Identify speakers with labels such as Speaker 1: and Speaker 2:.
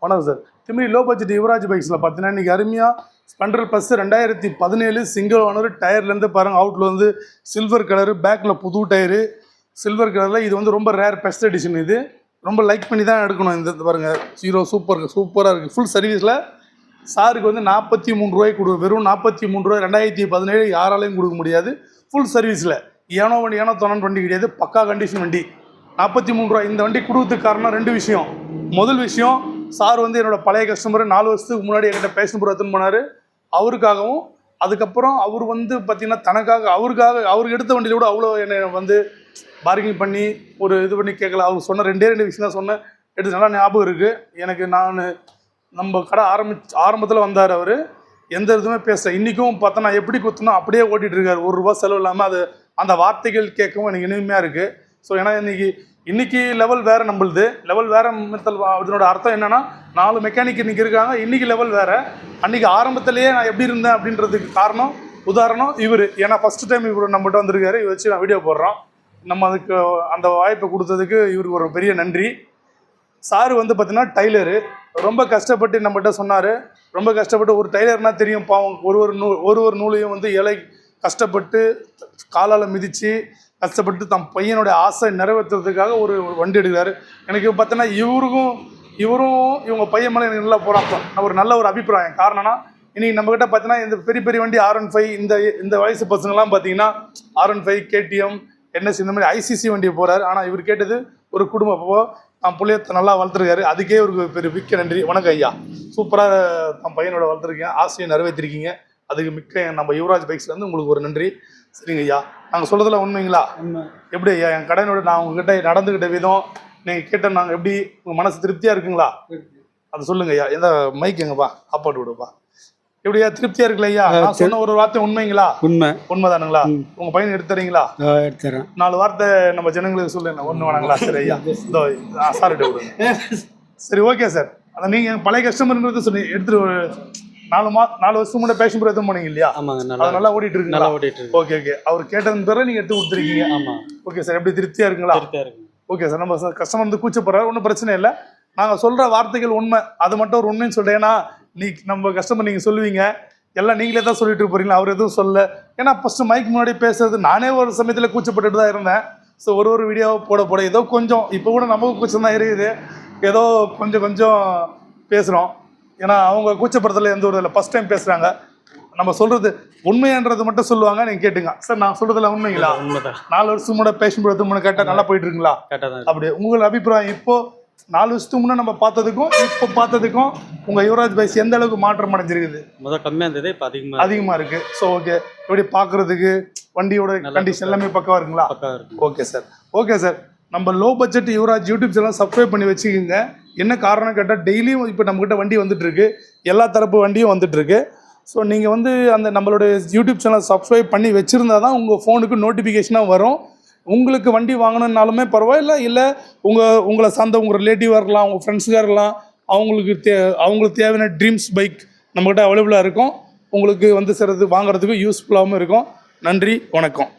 Speaker 1: வணக்கம் சார். இதுமாதிரி low budget Yuvraj பைக்ஸில் பார்த்தீங்கன்னா இன்றைக்கி அருமையாக ஸ்ப்ளெண்டர் ப்ளஸ் 2017 சிங்கிள் ஓனர். டயர்லேருந்து பாருங்கள், அவுட்டில் வந்து சில்வர் கலரு, பேக்கில் புது டயரு சில்வர் கலரில். இது வந்து ரொம்ப ரேர் பெஸ்ட் எடிஷன். இது ரொம்ப லைக் பண்ணி தான் எடுக்கணும். இந்த பாருங்கள், ஹீரோ சூப்பராக இருக்குது. ஃபுல் சர்வீஸில் சாருக்கு வந்து 43 ரூபாய்க்கு வெறும் 43 ரூபாய் 2017 யாராலையும் கொடுக்க முடியாது. ஃபுல் சர்வீஸில் ஏனோ தொண்ணன் வண்டி கிடையாது, பக்கா கண்டிஷன் வண்டி. 43 ரூபாய் இந்த வண்டி கொடுக்கறதுக்கு காரணம் 2 விஷயம். முதல் விஷயம், சார் வந்து என்னோட பழைய கஸ்டமர் 4 வருஷத்துக்கு முன்னாடி என்கிட்ட பேஷன் ப்ரோ எடுத்துன்னு போனார். அவருக்காகவும் அதுக்கப்புறம் அவர் வந்து பார்த்திங்கன்னா தனக்காக அவருக்கு எடுத்த வண்டியில் கூட அவ்வளோ என்னை வந்து பார்கிங் பண்ணி ஒரு இது பண்ணி கேட்கல. அவர் சொன்ன 2 விஷயம் தான் சொன்னேன். எடுத்து நல்லா ஞாபகம் இருக்குது எனக்கு. நம்ம கடை ஆரம்பத்தில் வந்தார் அவர், எந்த இதுவுமே பேசல. இன்றைக்கும் பார்த்தா நான் எப்படி குத்துனோ அப்படியே ஓட்டிகிட்டு இருக்கார். ₹1 செலவு இல்லாமல். அது அந்த வார்த்தைகள் கேட்கவும் எனக்கு இனிமையாக இருக்குது. ஸோ ஏன்னா இன்றைக்கி லெவல் வேறு, நம்மளுது லெவல் வேறு. இதனோட அர்த்தம் என்னென்னா 4 மெக்கானிக் இன்றைக்கி இருக்காங்க. இன்றைக்கி லெவல் வேறு. அன்றைக்கி ஆரம்பத்திலேயே நான் எப்படி இருந்தேன் அப்படின்றதுக்கு காரணம் உதாரணம் இவர். ஏன்னா ஃபஸ்ட்டு டைம் இவர் நம்மகிட்ட வந்திருக்காரு. இவர் வச்சு நான் வீடியோ போடுறோம். நம்ம அதுக்கு அந்த வாய்ப்பை கொடுத்ததுக்கு இவருக்கு ஒரு பெரிய நன்றி. சார் வந்து பார்த்திங்கன்னா டைலரு, ரொம்ப கஷ்டப்பட்டு நம்மகிட்ட சொன்னார். ரொம்ப கஷ்டப்பட்டு, ஒரு டைலர்னால் தெரியும் பாவம், ஒரு நூலையும் வந்து இலை கஷ்டப்பட்டு காலால் மிதித்து கஷ்டப்பட்டு தம் பையனுடைய ஆசை நிறைவேற்றுறதுக்காக ஒரு வண்டி எடுக்கிறாரு. எனக்கு பார்த்தோன்னா இவங்க பையன் மேலே எனக்கு நல்லா போகிறான் ஒரு நல்ல ஒரு அபிப்பிராயம். காரணம்னா இன்றைக்கி நம்மக்கிட்ட பார்த்தீங்கன்னா இந்த பெரிய வண்டி R15 இந்த வயசு பசங்கள்லாம் பார்த்தீங்கன்னா R15 KTM NS இந்த மாதிரி ICC வண்டியை போகிறாரு. ஆனால் இவர் கேட்டது ஒரு குடும்பப்போ தன் பிள்ளைய நல்லா வளர்த்துருக்காரு. அதுக்கே ஒரு பெரிய மிக்க நன்றி. வணக்கம் ஐயா, சூப்பராக தன் பையனோட வளர்த்துருக்கீங்க, ஆசையை நிறைவேற்றிருக்கீங்க. அதுக்கு மிக்க நம்ம யுவராஜ் பைக்ஸ்லேருந்து உங்களுக்கு ஒரு நன்றி. சரிங்க ஐயா, நாங்கள் சொல்கிறதுல உண்மைங்களா? எப்படி ஐயா என் கடையினோட நான் உங்ககிட்ட நடந்துக்கிட்ட விதம் நீங்கள் கேட்ட நாங்கள் எப்படி உங்கள் மனசு திருப்தியாக இருக்குங்களா? அது சொல்லுங்க ஐயா. எந்த மைக் எங்கப்பா ஆப்பாட்டு விடுப்பா. எப்படியா திருப்தியாக இருக்குல்ல ஐயா? நான் சொன்ன ஒரு வார்த்தை உண்மைங்களா? உண்மைதானுங்களா? உங்கள் பையன் எடுத்துறீங்களா? எடுத்துறேன். 4 வார்த்தை நம்ம ஜனங்களுக்கு சொல்லுங்க. ஒன்று வேணாங்களா? சரி ஐயா, இதோ சார்கிட்ட விடுங்க. சரி, ஓகே சார். அதை நீங்கள் பழைய கஸ்டமர்ன்றது சொல்லி எடுத்துகிட்டு 4 வருஷம் முன்னாடி பேஷன் ப்ரோ எடுத்து போனீங்க இல்லையா? அது நல்லா ஓடிட்டு இருக்கு. ஓகே. அவர் கேட்டது பிறகு நீங்கள் எடுத்து கொடுத்துருக்கீங்க. ஓகே சார், எப்படி திருப்தியாக இருக்குங்களா? Okay sir. நம்ம கஸ்டமர் வந்து கூச்சப்படுறாரு, ஒன்றும் பிரச்சனை இல்லை. நாங்கள் சொல்கிற வார்த்தைகள் உண்மை, அது மட்டும் ஒரு உண்மைன்னு சொல்கிறேன். ஏன்னா நம்ம கஸ்டமர் நீங்கள் சொல்லுவீங்க எல்லாம் நீங்களே தான் சொல்லிட்டு போகிறீங்களா, அவர் எதுவும் சொல்ல. ஏன்னா ஃபஸ்ட்டு மைக் முன்னாடி பேசுறது நானே ஒரு சமயத்தில் கூச்சப்பட்டுட்டு தான் இருந்தேன். ஸோ ஒரு வீடியோவை போட ஏதோ கொஞ்சம் இப்போ கூட நமக்கு கூச்சம் தான் இருக்குது. ஏதோ கொஞ்சம் பேசுகிறோம். ஏன்னா அவங்க கூச்சப்படுறதுல எந்த ஒரு இல்லை. ஃபஸ்ட் டைம் பேசுகிறாங்க. நம்ம சொல்கிறது உண்மையான்றது மட்டும் சொல்லுவாங்க, நீங்கள் கேட்டுங்க. சார் நான் சொல்கிறதுல உண்மைங்களா? 4 வருஷம் முன்னாடி பேஷன் ப்ரோ முன்னே கேட்டால் நல்லா போயிட்டு இருக்குங்களா? அப்படி உங்கள் அபிப்பிராயம் இப்போது 4 வருஷத்துக்கு முன்னே நம்ம பார்த்ததுக்கும் இப்போ பார்த்ததுக்கும் உங்கள் யுவராஜ் பைக்ஸ் எந்த அளவுக்கு மாற்றம் அடைஞ்சிருக்குது?
Speaker 2: கம்மியாக இருந்தது, இப்போ
Speaker 1: அதிகமாக இருக்குது. ஸோ ஓகே, எப்படி பார்க்குறதுக்கு வண்டியோட கண்டிஷன் எல்லாமே பக்கவாக இருக்குங்களா? Okay sir. நம்ம low budget Yuvraj YouTube channel subscribe பண்ணி வச்சுக்கோங்க. என்ன காரணம் கேட்டால் டெய்லியும் இப்போ நம்மக்கிட்ட வண்டி வந்துட்டுருக்கு, எல்லா தரப்பு வண்டியும் வந்துட்டுருக்கு. ஸோ நீங்கள் வந்து அந்த நம்மளுடைய யூடியூப் சேனல் சப்ஸ்கிரைப் பண்ணி வச்சுருந்தா தான் உங்கள் ஃபோனுக்கு நோட்டிஃபிகேஷனாக வரும். உங்களுக்கு வண்டி வாங்கணுன்னாலுமே பரவாயில்ல, இல்லை உங்களை சார்ந்த உங்கள் ரிலேட்டிவாக இருக்கலாம், உங்கள் ஃப்ரெண்ட்ஸுக்காக இருக்கலாம், அவங்களுக்கு தேவையான ட்ரீம்ஸ் பைக் நம்மக்கிட்ட அவைலபிளாக இருக்கும். உங்களுக்கு வந்து வாங்குறதுக்கு யூஸ்ஃபுல்லாகவும் இருக்கும். நன்றி, வணக்கம்.